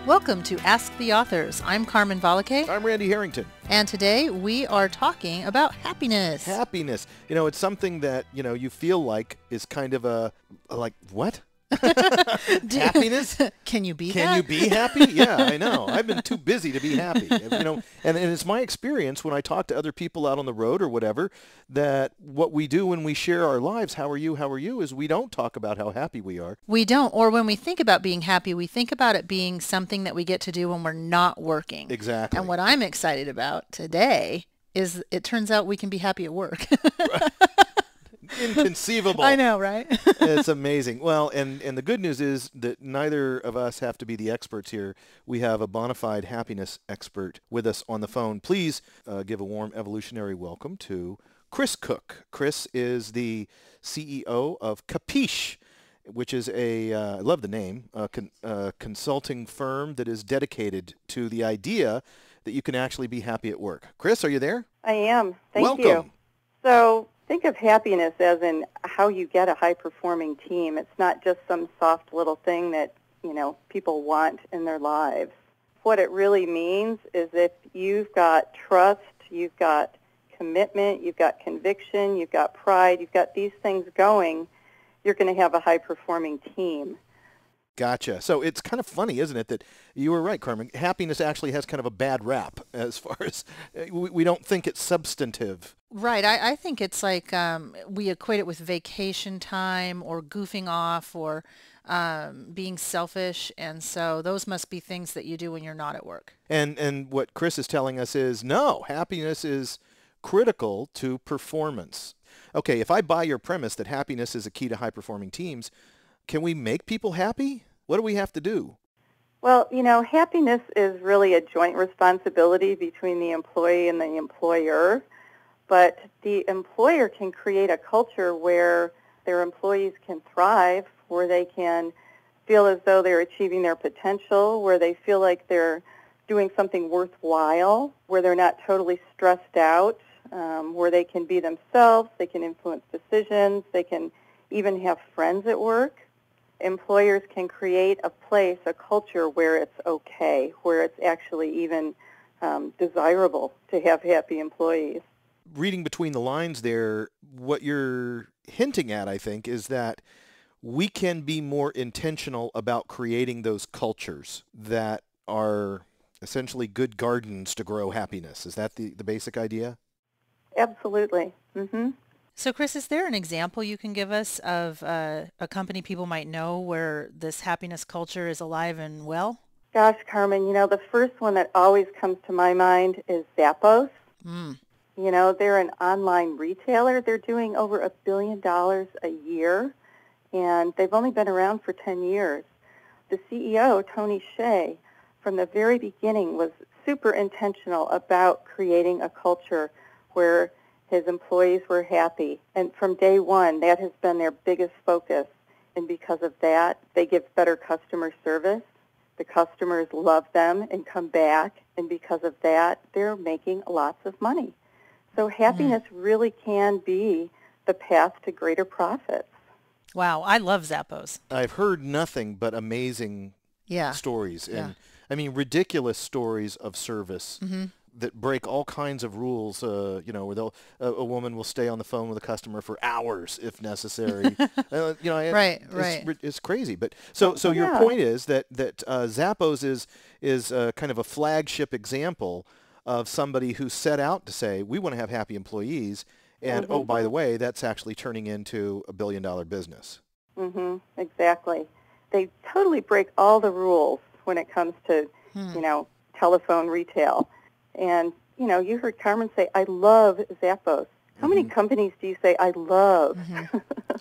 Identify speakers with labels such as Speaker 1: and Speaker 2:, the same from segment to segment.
Speaker 1: Welcome to Ask the Authors. I'm Carmen Valake.
Speaker 2: I'm Randy Harrington.
Speaker 1: And today we are talking about happiness.
Speaker 2: Happiness. You know, it's something that, you feel like is kind of like, what? Happiness?
Speaker 1: Can you be
Speaker 2: Can you be happy? Yeah, I know. I've been too busy to be happy. And it's my experience when I talk to other people out on the road or whatever, that what we do when we share our lives, how are you, is we don't talk about how happy we are.
Speaker 1: We don't. Or when we think about being happy, we think about it being something that we get to do when we're not working.
Speaker 2: Exactly.
Speaker 1: And what I'm excited about today is it turns out we can be happy at work.
Speaker 2: Inconceivable.
Speaker 1: I know, right?
Speaker 2: It's amazing. Well, and the good news is that neither of us have to be the experts here. We have a bona fide happiness expert with us on the phone. Please give a warm evolutionary welcome to Chris Cook. Chris is the CEO of Capiche, which is I love the name, a consulting firm that is dedicated to the idea that you can actually be happy at work. Chris, are you there?
Speaker 3: I am. Thank you.
Speaker 2: Welcome.
Speaker 3: So think of happiness as in how you get a high-performing team. It's not just some soft little thing that, people want in their lives. What it really means is if you've got trust, you've got commitment, you've got conviction, you've got pride, you've got these things going, you're going to have a high-performing team.
Speaker 2: Gotcha. So it's kind of funny, isn't it, that you were right, Carmen. Happiness actually has kind of a bad rap as far as we don't think it's substantive.
Speaker 1: Right. I think it's like we equate it with vacation time or goofing off or being selfish. And so those must be things that you do when you're not at work.
Speaker 2: And what Chris is telling us is, no, happiness is critical to performance. Okay, if I buy your premise that happiness is a key to high-performing teams, can we make people happy? What do we have to do?
Speaker 3: Well, happiness is really a joint responsibility between the employee and the employer. But the employer can create a culture where their employees can thrive, where they can feel as though they're achieving their potential, where they feel like they're doing something worthwhile, where they're not totally stressed out, where they can be themselves, they can influence decisions, they can even have friends at work. Employers can create a place, a culture where it's okay, where it's actually even desirable to have happy employees.
Speaker 2: Reading between the lines there, what you're hinting at, I think, is that we can be more intentional about creating those cultures that are essentially good gardens to grow happiness. Is that the basic idea?
Speaker 3: Absolutely. Mm-hmm.
Speaker 1: So, Chris, is there an example you can give us of a company people might know where this happiness culture is alive and well?
Speaker 3: Gosh, Carmen, the first one that always comes to my mind is Zappos. They're an online retailer. They're doing over $1 billion a year, and they've only been around for 10 years. The CEO, Tony Hsieh, from the very beginning was super intentional about creating a culture where his employees were happy. And from day one, that has been their biggest focus. And because of that, they give better customer service. The customers love them and come back. And because of that, they're making lots of money. So happiness really can be the path to greater profits.
Speaker 1: Wow, I love Zappos.
Speaker 2: I've heard nothing but amazing stories. And I mean, ridiculous stories of service that break all kinds of rules, where a woman will stay on the phone with a customer for hours if necessary. It's crazy. But so your point is that Zappos is kind of a flagship example of somebody who set out to say, we want to have happy employees, and oh, by the way, that's actually turning into $1 billion business.
Speaker 3: Exactly. They totally break all the rules when it comes to, telephone retail. And, you heard Carmen say, I love Zappos. How many companies do you say, I love?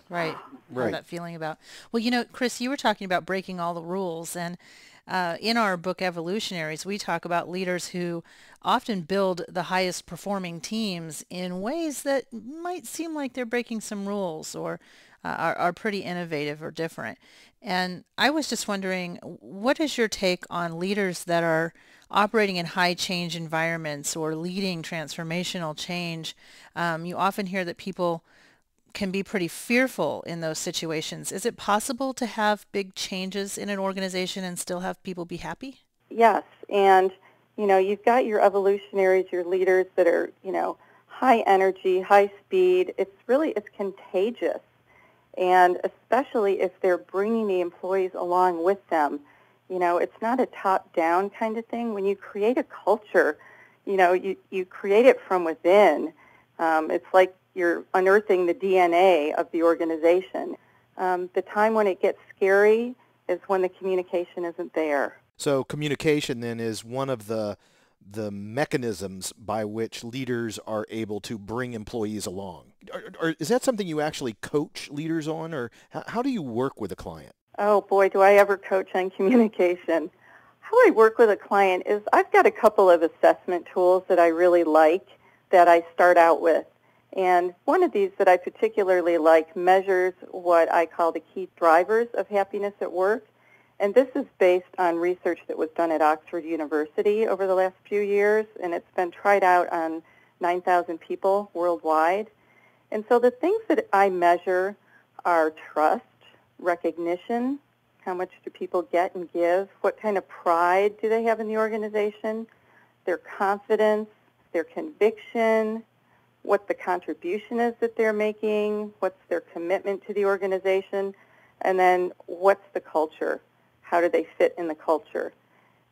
Speaker 1: Right. I know that feeling about. Well, Chris, you were talking about breaking all the rules. And in our book, Evolutionaries, we talk about leaders who often build the highest performing teams in ways that might seem like they're breaking some rules or are pretty innovative or different. And I was just wondering, what is your take on leaders that are operating in high change environments or leading transformational change? You often hear that people can be pretty fearful in those situations. Is it possible to have big changes in an organization and still have people be happy?
Speaker 3: Yes, and, you've got your evolutionaries, your leaders that are, high energy, high speed. It's contagious, and especially if they're bringing the employees along with them. It's not a top-down kind of thing. When you create a culture, you create it from within. It's like you're unearthing the DNA of the organization. The time when it gets scary is when the communication isn't there.
Speaker 2: So communication then is one of the mechanisms by which leaders are able to bring employees along. Is that something you actually coach leaders on, or how do you work with a client?
Speaker 3: Oh, boy, do I ever coach on communication. How I work with a client is I've got a couple of assessment tools that I really like that I start out with. And one of these that I particularly like measures what I call the key drivers of happiness at work. And this is based on research that was done at Oxford University over the last few years, and it's been tried out on 9,000 people worldwide. And so the things that I measure are trust, recognition, how much do people get and give, what kind of pride do they have in the organization, their confidence, their conviction, what the contribution is that they're making, what's their commitment to the organization, and then what's the culture. How do they fit in the culture?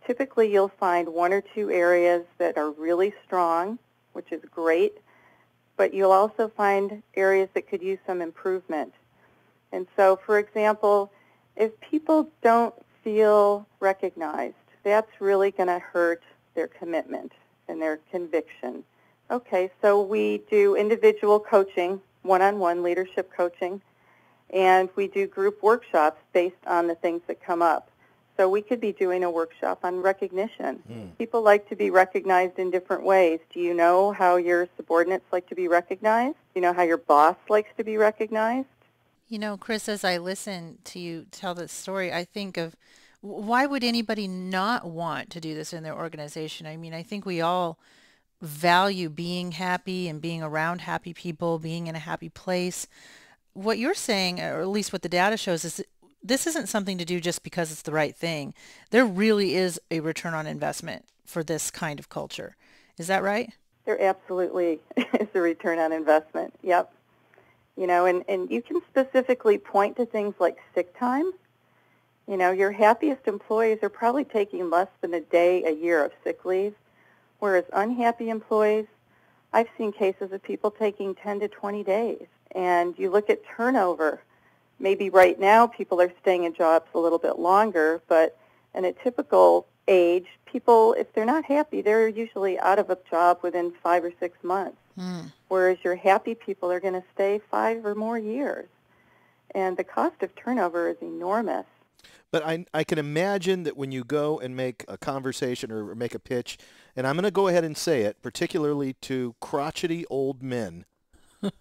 Speaker 3: Typically, you'll find one or two areas that are really strong, which is great, but you'll also find areas that could use some improvement. And so, for example, if people don't feel recognized, that's really going to hurt their commitment and their conviction. Okay, so we do individual coaching, one-on-one leadership coaching, and we do group workshops based on the things that come up. So we could be doing a workshop on recognition. People like to be recognized in different ways. Do you know how your subordinates like to be recognized? Do you know how your boss likes to be recognized?
Speaker 1: Chris, as I listen to you tell this story, I think of why would anybody not want to do this in their organization? I mean, I think we all value being happy and being around happy people, being in a happy place. What you're saying, or at least what the data shows, is this isn't something to do just because it's the right thing. There really is a return on investment for this kind of culture. Is that right?
Speaker 3: There absolutely is a return on investment. Yep. And you can specifically point to things like sick time. Your happiest employees are probably taking less than a day a year of sick leave, whereas unhappy employees, I've seen cases of people taking 10 to 20 days. And you look at turnover. Maybe right now people are staying in jobs a little bit longer, but in a typical age, people, if they're not happy, they're usually out of a job within 5 or 6 months. Whereas your happy people are going to stay 5 or more years. And the cost of turnover is enormous.
Speaker 2: But I can imagine that when you go and make a conversation or make a pitch, and I'm going to go ahead and say it, particularly to crotchety old men,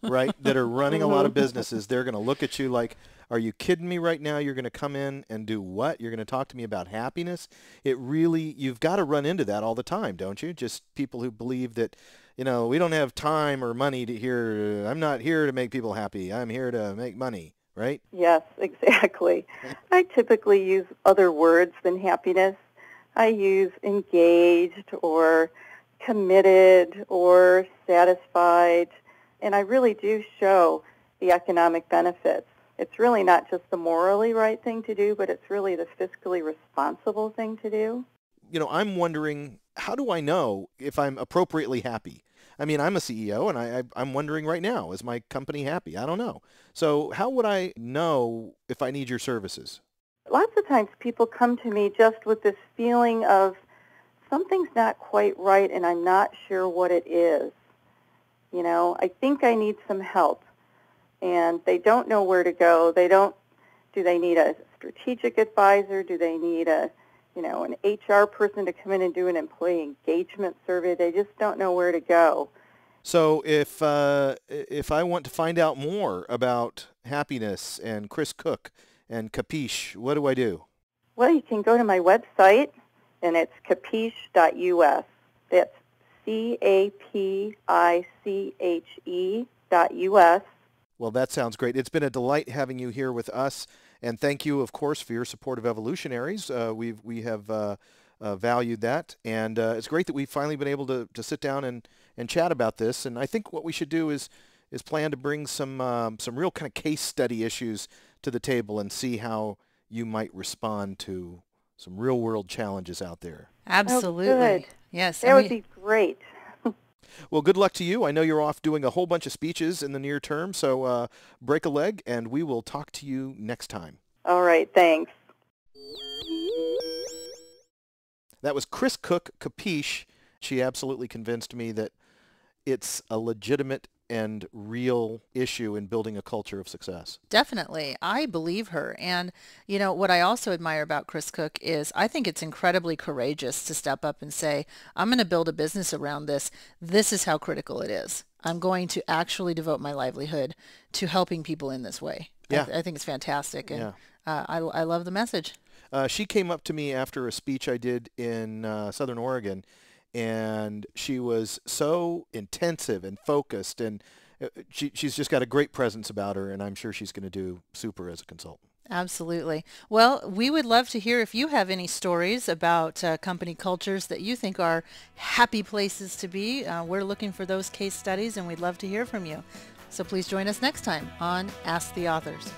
Speaker 2: right, that are running a lot of businesses, they're going to look at you like, are you kidding me right now? You're going to come in and do what? You're going to talk to me about happiness? You've got to run into that all the time, don't you? Just people who believe that, we don't have time or money to hear, I'm not here to make people happy. I'm here to make money, right?
Speaker 3: Yes, exactly. I typically use other words than happiness. I use engaged or committed or satisfied, and I really do show the economic benefits. It's really not just the morally right thing to do, but it's really the fiscally responsible thing to do.
Speaker 2: I'm wondering, how do I know if I'm appropriately happy? I mean, I'm a CEO, and I'm wondering right now, is my company happy? I don't know. So how would I know if I need your services?
Speaker 3: Lots of times people come to me just with this feeling of something's not quite right, and I'm not sure what it is. I think I need some help. And they don't know where to go. Do they need a strategic advisor? Do they need an HR person to come in and do an employee engagement survey? They just don't know where to go.
Speaker 2: So if I want to find out more about happiness and Chris Cook and Capiche, what do I do?
Speaker 3: Well, you can go to my website, and it's capiche.us. That's CAPICHE.us.
Speaker 2: Well, that sounds great. It's been a delight having you here with us, and thank you, of course, for your support of Evolutionaries. We have valued that. And it's great that we've finally been able to sit down and chat about this. And I think what we should do is plan to bring some real kind of case study issues to the table and see how you might respond to some real world challenges out there.
Speaker 1: Absolutely.
Speaker 3: Oh, good.
Speaker 1: Yes.
Speaker 3: That would be great.
Speaker 2: Well, good luck to you. I know you're off doing a whole bunch of speeches in the near term, so break a leg, and we will talk to you next time.
Speaker 3: All right, thanks.
Speaker 2: That was Chris Cook Capiche. She absolutely convinced me that it's a legitimate and real issue in building a culture of success.
Speaker 1: Definitely. I believe her. And, you know, what I also admire about Chris Cook is I think it's incredibly courageous to step up and say, I'm going to build a business around this. This is how critical it is. I'm going to actually devote my livelihood to helping people in this way.
Speaker 2: Yeah.
Speaker 1: I think it's fantastic. And I love the message.
Speaker 2: She came up to me after a speech I did in Southern Oregon, and she was so intensive and focused, and she's just got a great presence about her, and I'm sure she's going to do super as a consultant.
Speaker 1: Absolutely. Well, we would love to hear if you have any stories about company cultures that you think are happy places to be. We're looking for those case studies, and we'd love to hear from you. So please join us next time on Ask the Authors.